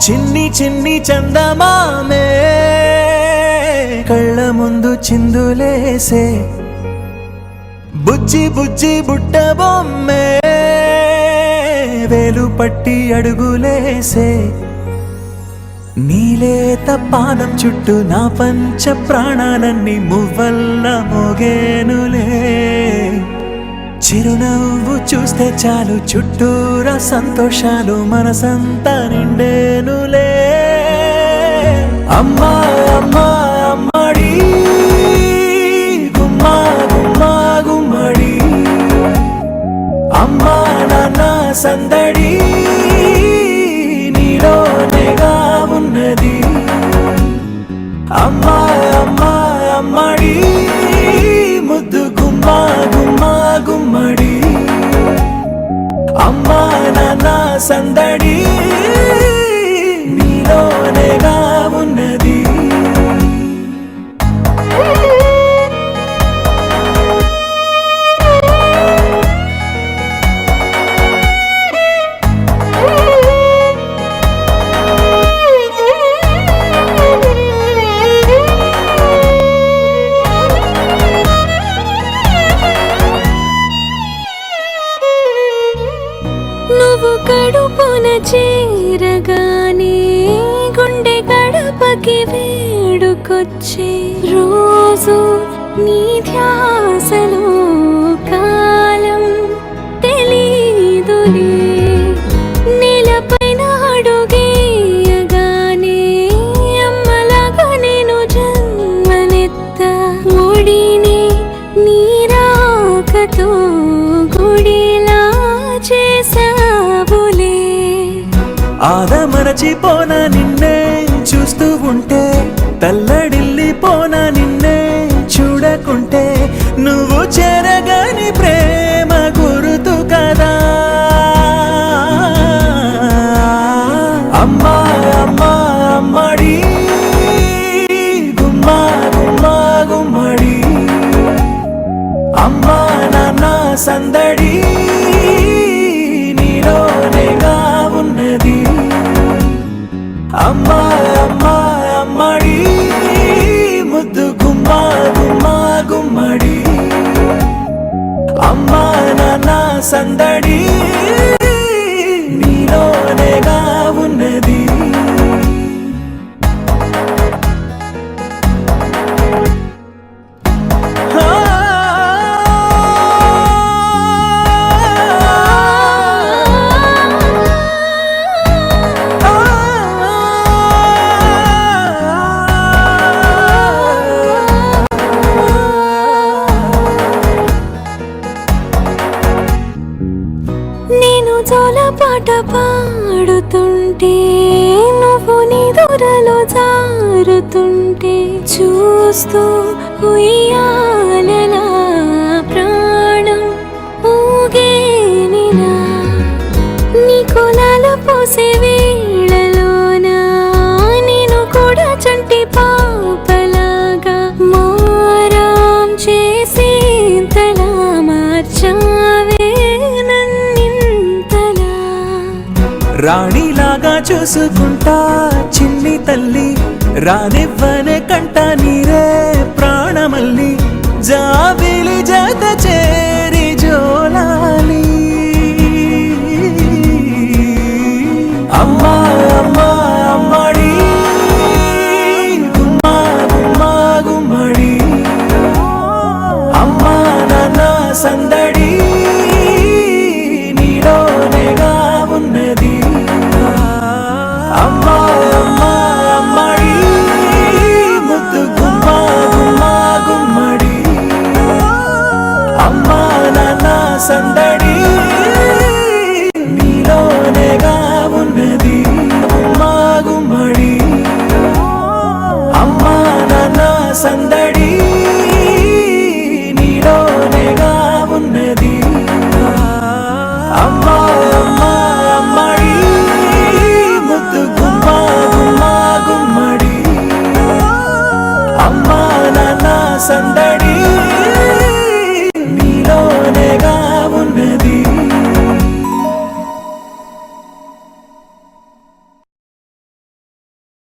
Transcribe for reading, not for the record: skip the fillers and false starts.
చిన్ని చిన్ని చందమామే కళ్ళ ముందు చిందులేసే బుజ్జి బుజ్జి బుట్ట బొమ్మే వేలు పట్టి అడుగులేసే నీలేత పానం చుట్టూ నా పంచ ప్రాణాలన్నీ మువ్వల్ల మోగేనులే చిరునవ్వు చూస్తే చాలు చుట్టూరా సంతోషాలు మనసంతా నిండేనులే అమ్మా అమ్మా అమ్మడి గుమ్మా గుమ్మా గుమ్మడి అమ్మా నాన్న సందడి నీలోనేగా ఉన్నది అమ్మా అమ్మా అమ్మడి ముద్దు గుమ్మా గుమ్మా గుమ్మడి అమ్మా నాన్న సందడి నీలోనేగా ఉన్నది నువ్వు కడుపున చేరగానే గుండె గడపకి వేడుకొచ్చే రోజు నీ ధ్యాసలో కాలం తెలీదులే నేలపైన అడుగేయగానే అమ్మలాగా నేను జన్మనెత్త ఒడిని నీ రాకతో గుడిలా చేసావులే ఆదమరచిపోన నిన్నే చూస్తూ ఉంటే తల్లడిల్లిపోన నిన్నే చూడకుంటే నువ్వు చెరగని ప్రేమ గురుతు కదా అమ్మా అమ్మా అమ్మడి గుమ్మా గుమ్మా గుమ్మడి అమ్మా నాన్న సందడి నీలోనేగా ఉన్నది అమ్మా అమ్మా అమ్మడి ముద్దు గుమ్మా గుమ్మా గుమ్మడి అమ్మా నాన్న సందడి నీలోనేగా ఉన్నది నేను జోలపాట పాడుతుంటే నువ్వు నీ దూరలో జారుతుంటే చూస్తూ ఉయ్యాలలా ప్రాణం ఊగేనినా నీ కులాల పోసే వేళలోనా నేను కూడా చంటి పాపలాగా మారాం చేసేంతలా మార్చావే రాణిలాగా చూసుకుంటా చిన్ని తల్లి రానివ్వనే కంట నీరే ప్రాణమల్లి జాబిలి జత చేరి జోలాలి అమ్మా అమ్మా అమ్మడి గుమ్మా గుమ్మా గుమ్మడి అమ్మా నాన్న సందడి నీలోనేగా ఉన్నది అమ్మా అమ్మా అమ్మడి ముద్దు గుమ్మా గుమ్మా గుమ్మడి అమ్మా నాన్న సందడి